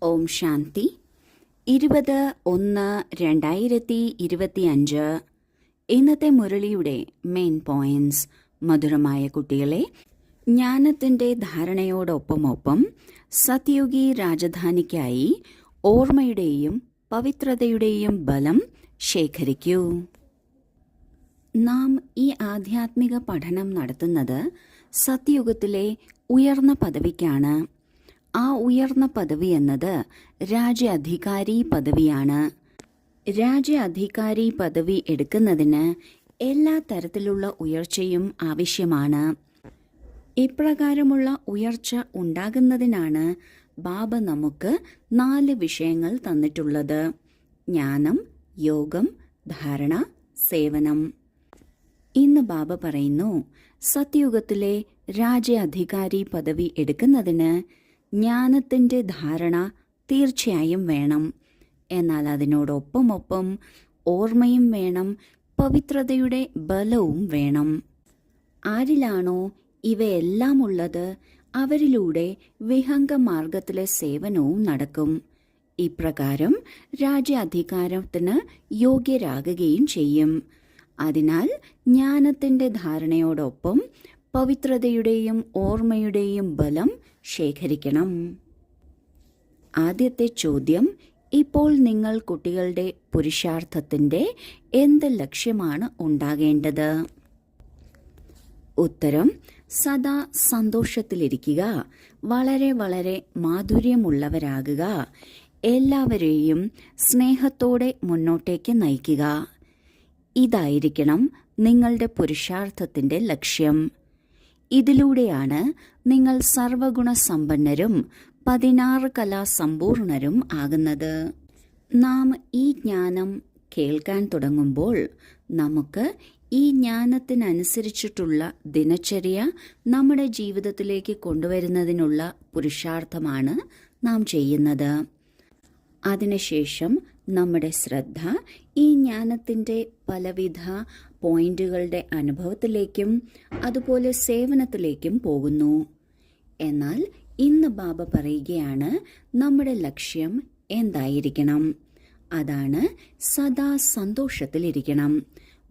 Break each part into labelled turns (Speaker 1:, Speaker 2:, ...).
Speaker 1: ഓം ശാന്തി 20-1-2025. ഇന്നത്തെ മുരളിയുടെ main points. മധുരമായ കുട്ടികളെ, ജ്ഞാനത്തിന്റെ ധാരണയോടൊപ്പമൊപ്പം സത്യുഗി രാജധാനിക്കായി ഓർമ്മയുടെയും പവിത്രതയുടെയും ബലം ശേഖരിക്കൂ. നാം ഈ ആധ്യാത്മിക പഠനം നടത്തുന്നത് സത്യുഗത്തിലെ ഉയർന്ന പദവിക്കാണ്. ആ ഉയർന്ന പദവി എന്നത് രാജ്യാധികാരി പദവിയാണ്. രാജ്യാധികാരി പദവി എടുക്കുന്നതിന് എല്ലാ തരത്തിലുള്ള ഉയർച്ചയും ആവശ്യമാണ്. ഇപ്രകാരമുള്ള ഉയർച്ച ഉണ്ടാകുന്നതിനാണ് ബാബ നമുക്ക് 4 വിഷയങ്ങൾ തന്നിട്ടുള്ളത്: ജ്ഞാനം, യോഗം, ധാരണ, സേവനം. ഇന്ന് ബാബ പറയുന്നു, സത്യുഗത്തിലെ രാജ്യാധികാരി പദവി എടുക്കുന്നതിന് ജ്ഞാനത്തിന്റെ ധാരണ തീർച്ചയായും വേണം. എന്നാൽ അതിനോടൊപ്പമൊപ്പം ഓർമ്മയും വേണം, പവിത്രതയുടെ ബലവും വേണം. ആരിലാണോ ഇവയെല്ലാം ഉള്ളത്, അവരിലൂടെ വിഹംഗമാർഗത്തിലെ സേവനവും നടക്കും. ഇപ്രകാരം രാജ്യാധികാരത്തിന് യോഗ്യരാകുകയും ചെയ്യും. അതിനാൽ ജ്ഞാനത്തിന്റെ ധാരണയോടൊപ്പം പവിത്രതയുടെയും ഓർമ്മയുടെയും ബലം ശേഖരിക്കണം. ആദ്യത്തെ ചോദ്യം: ഇപ്പോൾ നിങ്ങൾ കുട്ടികളുടെ പുരുഷാർത്ഥത്തിന്റെ എന്ത് ലക്ഷ്യമാണ് ഉണ്ടാകേണ്ടത്? ഉത്തരം: സദാ സന്തോഷത്തിലിരിക്കുക, വളരെ വളരെ മാധുര്യമുള്ളവരാകുക, എല്ലാവരെയും സ്നേഹത്തോടെ മുന്നോട്ടേക്ക് നയിക്കുക. ഇതായിരിക്കണം നിങ്ങളുടെ പുരുഷാർത്ഥത്തിന്റെ ലക്ഷ്യം. ഇതിലൂടെയാണ് നിങ്ങൾ സർവഗുണസമ്പന്നരും 16 കലാസമ്പൂർണരും ആകുന്നത്. നാം ഈ ജ്ഞാനം കേൾക്കാൻ തുടങ്ങുമ്പോൾ നമുക്ക് ഈ ജ്ഞാനത്തിനനുസരിച്ചിട്ടുള്ള ദിനചര്യ നമ്മുടെ ജീവിതത്തിലേക്ക് കൊണ്ടുവരുന്നതിനുള്ള പുരുഷാർത്ഥമാണ് നാം ചെയ്യുന്നത്. അതിനുശേഷം നമ്മുടെ ശ്രദ്ധ ഈ ജ്ഞാനത്തിന്റെ പലവിധ പോയിന്റുകളുടെ അനുഭവത്തിലേക്കും അതുപോലെ സേവനത്തിലേക്കും പോകുന്നു. എന്നാൽ ഇന്ന് ബാബ പറയുകയാണ്, നമ്മുടെ ലക്ഷ്യം എന്തായിരിക്കണം? അതാണ് സദാ സന്തോഷത്തിലിരിക്കണം,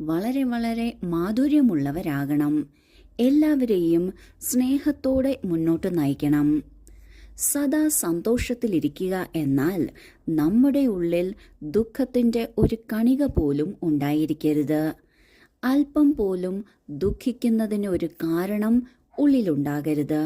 Speaker 1: വളരെ വളരെ മാധുര്യമുള്ളവരാകണം, എല്ലാവരെയും സ്നേഹത്തോടെ മുന്നോട്ട് നയിക്കണം. സദാ സന്തോഷത്തിലിരിക്കുക എന്നാൽ നമ്മുടെ ഉള്ളിൽ ദുഃഖത്തിന്റെ ഒരു കണിക പോലും ഉണ്ടായിരിക്കരുത്. അല്പം പോലും ദുഃഖിക്കുന്നതിന് ഒരു കാരണം ഉള്ളിലുണ്ടാകരുത്.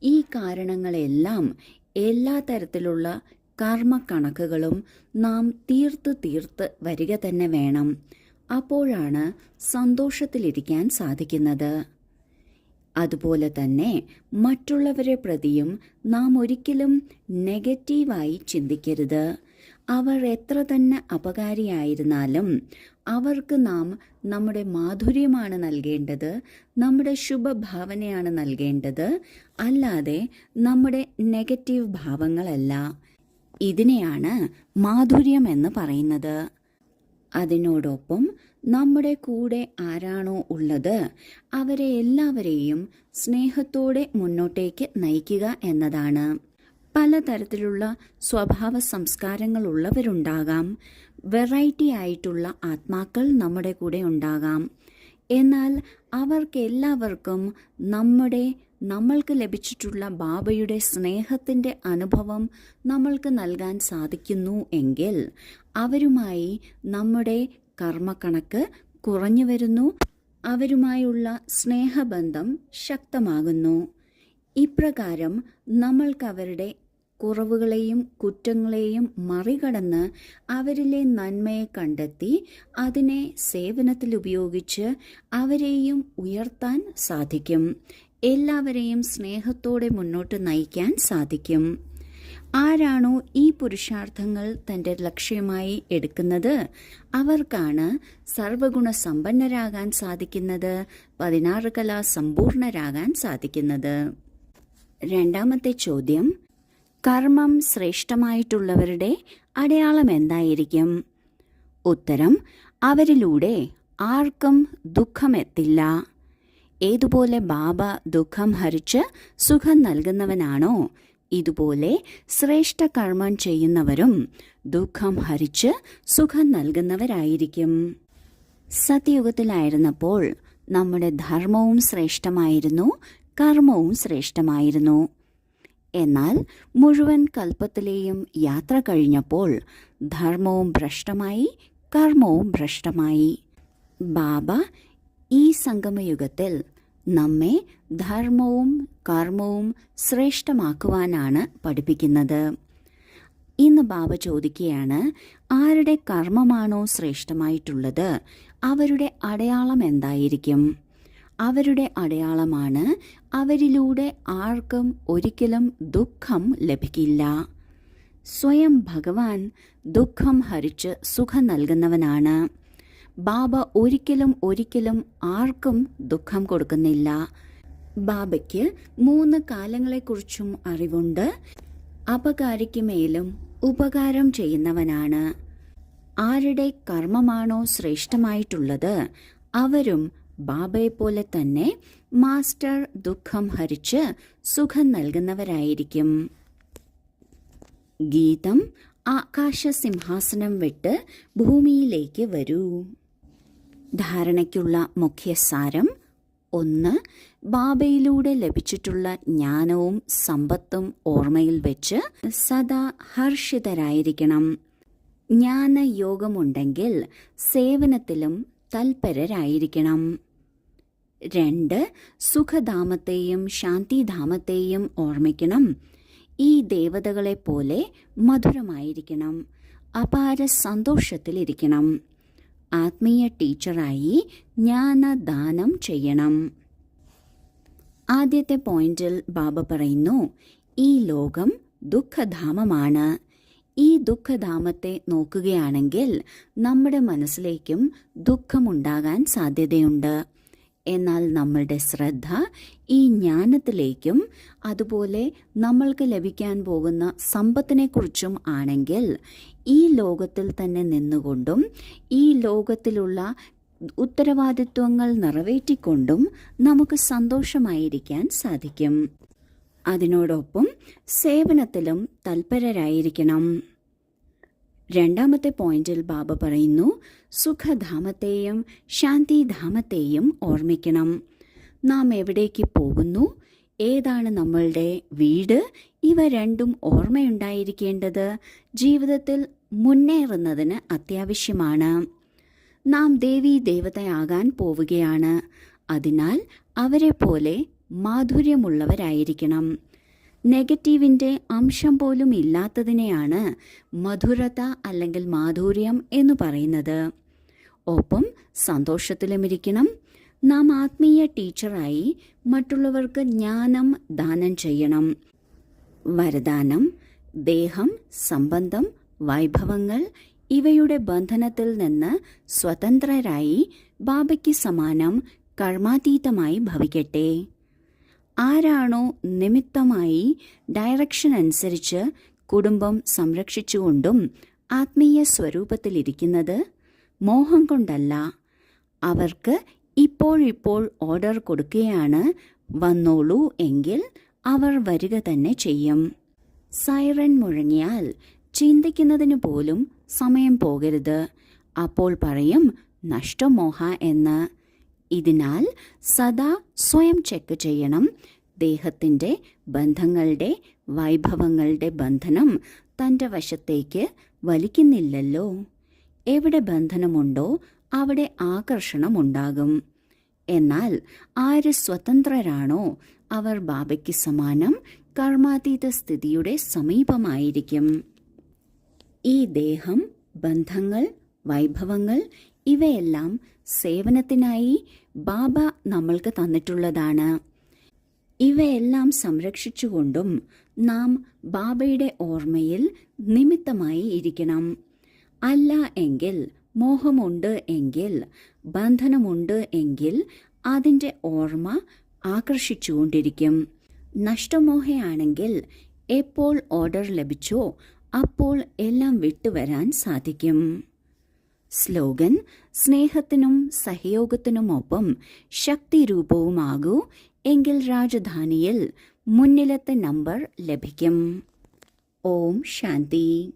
Speaker 1: ഈ കാരണങ്ങളെല്ലാം എല്ലാ തരത്തിലുള്ള കർമ്മക്കണക്കുകളും നാം തീർത്ത് വരിക തന്നെ വേണം. അപ്പോഴാണ് സന്തോഷത്തിലിരിക്കാൻ സാധിക്കുന്നത്. അതുപോലെ തന്നെ മറ്റുള്ളവരെ പ്രതിയും നാം ഒരിക്കലും നെഗറ്റീവായി ചിന്തിക്കരുത്. അവർ എത്ര തന്നെ അപകാരിയായിരുന്നാലും അവർക്ക് നാം നമ്മുടെ മാധുര്യമാണ് നൽകേണ്ടത്, നമ്മുടെ ശുഭഭാവനയാണ് നൽകേണ്ടത്, അല്ലാതെ നമ്മുടെ നെഗറ്റീവ് ഭാവങ്ങളല്ല. ഇതിനെയാണ് മാധുര്യം എന്ന് പറയുന്നത്. അതിനോടൊപ്പം നമ്മുടെ കൂടെ ആരാണോ ഉള്ളത് അവരെ എല്ലാവരെയും സ്നേഹത്തോടെ മുന്നോട്ടേക്ക് നയിക്കുക എന്നതാണ്. പലതരത്തിലുള്ള സ്വഭാവ സംസ്കാരങ്ങൾ ഉള്ളവരുണ്ടാകാം, വെറൈറ്റി ആയിട്ടുള്ള ആത്മാക്കൾ നമ്മുടെ കൂടെ ഉണ്ടാകാം. എന്നാൽ അവർക്കെല്ലാവർക്കും നമ്മൾക്ക് ലഭിച്ചിട്ടുള്ള ബാബയുടെ സ്നേഹത്തിന്റെ അനുഭവം നമ്മൾക്ക് നൽകാൻ സാധിക്കുന്നു എങ്കിൽ അവരുമായി നമ്മുടെ കർമ്മക്കണക്ക് കുറഞ്ഞു വരുന്നു, അവരുമായുള്ള സ്നേഹബന്ധം ശക്തമാകുന്നു. ഇപ്രകാരം നമ്മൾക്ക് അവരുടെ കുറവുകളെയും കുറ്റങ്ങളെയും മറികടന്ന് അവരിലെ നന്മയെ കണ്ടെത്തി അതിനെ സേവനത്തിൽ ഉപയോഗിച്ച് അവരെയും ഉയർത്താൻ സാധിക്കും. എല്ലാവരെയും സ്നേഹത്തോടെ മുന്നോട്ട് നയിക്കാൻ സാധിക്കും. ആരാണോ ഈ പുരുഷാർത്ഥങ്ങൾ തന്റെ ലക്ഷ്യമായി എടുക്കുന്നത് അവർക്കാണ് സർവഗുണ സമ്പന്നരാകാൻ സാധിക്കുന്നത്, 16 കലാ സമ്പൂർണരാകാൻ സാധിക്കുന്നത്. രണ്ടാമത്തെ ചോദ്യം: കർമ്മം ശ്രേഷ്ഠമായിട്ടുള്ളവരുടെ അടയാളം എന്തായിരിക്കും? ഉത്തരം: അവരിലൂടെ ആർക്കും ദുഃഖമെത്തില്ല. ഏതുപോലെ ബാബ ദുഃഖം ഹരിച്ച് സുഖം നൽകുന്നവനാണോ, ഇതുപോലെ ശ്രേഷ്ഠ കർമ്മം ചെയ്യുന്നവരും ദുഃഖം ഹരിച്ച് സുഖം നൽകുന്നവരായിരിക്കും. സത്യയുഗത്തിലായിരുന്നപ്പോൾ നമ്മുടെ ധർമ്മവും ശ്രേഷ്ഠമായിരുന്നു, കർമ്മവും ശ്രേഷ്ഠമായിരുന്നു. എന്നാൽ മുഴുവൻ കൽപ്പത്തിലെയും യാത്ര കഴിഞ്ഞപ്പോൾ ധർമ്മവും ഭ്രഷ്ടമായി, കർമ്മവും ഭ്രഷ്ടമായി. ബാബ ഈ സംഗമയുഗത്തിൽ നമ്മെ ധർമ്മവും കർമ്മവും ശ്രേഷ്ഠമാക്കുവാനാണ് പഠിപ്പിക്കുന്നത്. ഇന്ന് ബാബ ചോദിക്കുകയാണ്, ആരുടെ കർമ്മമാണോ ശ്രേഷ്ഠമായിട്ടുള്ളത് അവരുടെ അടയാളം എന്തായിരിക്കും? അവരുടെ അടയാളമാണ് അവരിലൂടെ ആർക്കും ഒരിക്കലും ദുഃഖം ലഭിക്കില്ല. സ്വയം ഭഗവാൻ ദുഃഖം ഹരിച്ച് സുഖം നൽകുന്നവനാണ്. ബാബ ഒരിക്കലും ആർക്കും ദുഃഖം കൊടുക്കുന്നില്ല. ബാബയ്ക്ക് 3 കാലങ്ങളെക്കുറിച്ചും അറിവുണ്ട്. അപകാരിക്ക് മേലും ഉപകാരം ചെയ്യുന്നവനാണ്. ആരുടെ കർമ്മമാണോ ശ്രേഷ്ഠമായിട്ടുള്ളത് അവരും ബാബയെപ്പോലെ തന്നെ മാസ്റ്റർ ദുഃഖം ഹരിച്ച് സുഖം നൽകുന്നവരായിരിക്കും. ഗീതം, ആകാശസിംഹാസനം വിട്ട് ഭൂമിയിലേക്ക് വരൂ. ധാരണയ്ക്കുള്ള മുഖ്യസാരം: 1. ബാബയിലൂടെ ലഭിച്ചിട്ടുള്ള ജ്ഞാനവും സമ്പത്തും ഓർമ്മയിൽ വെച്ച് സദാ ഹർഷിതരായിരിക്കണം. ജ്ഞാനയോഗമുണ്ടെങ്കിൽ സേവനത്തിലും തൽപരരായിരിക്കണം. 2. സുഖധാമത്തെയും ശാന്തിധാമത്തെയും ഓർമ്മിക്കണം. ഈ ദേവതകളെപ്പോലെ മധുരമായിരിക്കണം. അപാര സന്തോഷത്തിലിരിക്കണം. ആത്മീയ ടീച്ചറായി ജ്ഞാനദാനം ചെയ്യണം. ആദ്യത്തെ പോയിന്റിൽ ബാബ പറയുന്നു, ഈ ലോകം ദുഃഖധാമമാണ്. ഈ ദുഃഖധാമത്തെ നോക്കുകയാണെങ്കിൽ നമ്മുടെ മനസ്സിലേക്കും ദുഃഖമുണ്ടാകാൻ സാധ്യതയുണ്ട്. എന്നാൽ നമ്മളുടെ ശ്രദ്ധ ഈ ജ്ഞാനത്തിലേക്കും അതുപോലെ നമ്മൾക്ക് ലഭിക്കാൻ പോകുന്ന സമ്പത്തിനെക്കുറിച്ചും ആണെങ്കിൽ ഈ ലോകത്തിൽ തന്നെ നിന്നുകൊണ്ടും ഈ ലോകത്തിലുള്ള ഉത്തരവാദിത്വങ്ങൾ നിറവേറ്റിക്കൊണ്ടും നമുക്ക് സന്തോഷമായിരിക്കാൻ സാധിക്കും. അതിനോടൊപ്പം സേവനത്തിലും തൽപരരായിരിക്കണം. രണ്ടാമത്തെ പോയിന്റിൽ ബാബ പറയുന്നു, സുഖധാമത്തെയും ശാന്തിധാമത്തെയും ഓർമ്മിക്കണം. നാം എവിടേക്ക് പോകുന്നു, ഏതാണ് നമ്മളുടെ വീട്, ഇവ രണ്ടും ഓർമ്മയുണ്ടായിരിക്കേണ്ടത് ജീവിതത്തിൽ മുന്നേറുന്നതിന് അത്യാവശ്യമാണ്. നാം ദേവീ ദേവതയാകാൻ പോവുകയാണ്. അതിനാൽ അവരെ പോലെ മാധുര്യമുള്ളവരായിരിക്കണം. നെഗറ്റീവിൻ്റെ അംശം പോലും ഇല്ലാത്തതിനെയാണ് മധുരത അല്ലെങ്കിൽ മാധുര്യം എന്ന് പറയുന്നത്. ഒപ്പം സന്തോഷത്തിലുമിരിക്കണം. നാം ആത്മീയ ടീച്ചറായി മറ്റുള്ളവർക്ക് ജ്ഞാനം ദാനം ചെയ്യണം. വരദാനം: ദേഹം, സംബന്ധം, വൈഭവങ്ങൾ ഇവയുടെ ബന്ധനത്തിൽ നിന്ന് സ്വതന്ത്രരായി ബാബയ്ക്ക് സമാനം കർമാതീതമായി ഭവിക്കട്ടെ. ആരാണോ നിമിത്തമായി ഡയറക്ഷൻ അനുസരിച്ച് കുടുംബം സംരക്ഷിച്ചുകൊണ്ടും ആത്മീയ സ്വരൂപത്തിലിരിക്കുന്നത്, മോഹം കൊണ്ടല്ല, അവർക്ക് ഇപ്പോൾ ഓർഡർ കൊടുക്കുകയാണ്, വന്നോളൂ എങ്കിൽ അവർ വരിക തന്നെ ചെയ്യും. സൈറൻ മുഴങ്ങിയാൽ ചിന്തിക്കുന്നതിന് പോലും സമയം പോകരുത്. അപ്പോൾ പറയും നഷ്ടമോഹ എന്ന്. ഇതിനാൽ സദാ സ്വയം ചെക്ക് ചെയ്യണം. ദേഹത്തിൻ്റെ ബന്ധങ്ങളുടെ വൈഭവങ്ങളുടെ ബന്ധനം തൻ്റെ വശത്തേക്ക് വലിക്കുന്നില്ലല്ലോ. എവിടെ ബന്ധനമുണ്ടോ അവിടെ ആകർഷണമുണ്ടാകും. എന്നാൽ ആര് സ്വതന്ത്രരാണോ അവർ ബാബയ്ക്ക് സമാനം കർമാതീത സ്ഥിതിയുടെ സമീപമായിരിക്കും. ഈ ദേഹം, ബന്ധങ്ങൾ, വൈഭവങ്ങൾ ഇവയെല്ലാം സേവനത്തിനായി ബാബ നമ്മൾക്ക് തന്നിട്ടുള്ളതാണ്. ഇവയെല്ലാം സംരക്ഷിച്ചുകൊണ്ടും നാം ബാബയുടെ ഓർമ്മയിൽ നിമിത്തമായി ഇരിക്കണം. അല്ല എങ്കിൽ, മോഹമുണ്ട് എങ്കിൽ, ബന്ധനമുണ്ട് എങ്കിൽ അതിൻ്റെ ഓർമ്മ ആകർഷിച്ചുകൊണ്ടിരിക്കും. നഷ്ടമോഹയാണെങ്കിൽ എപ്പോൾ ഓർഡർ ലഭിച്ചോ അപ്പോൾ എല്ലാം വിട്ടുവരാൻ സാധിക്കും. സ്ലോഗൻ: സ്നേഹത്തിനും സഹയോഗത്തിനുമൊപ്പം ശക്തിരൂപവുമാകൂ, എങ്കിൽ രാജധാനിയിൽ മുന്നിലത്തെ നമ്പർ ലഭിക്കും. ഓം ശാന്തി.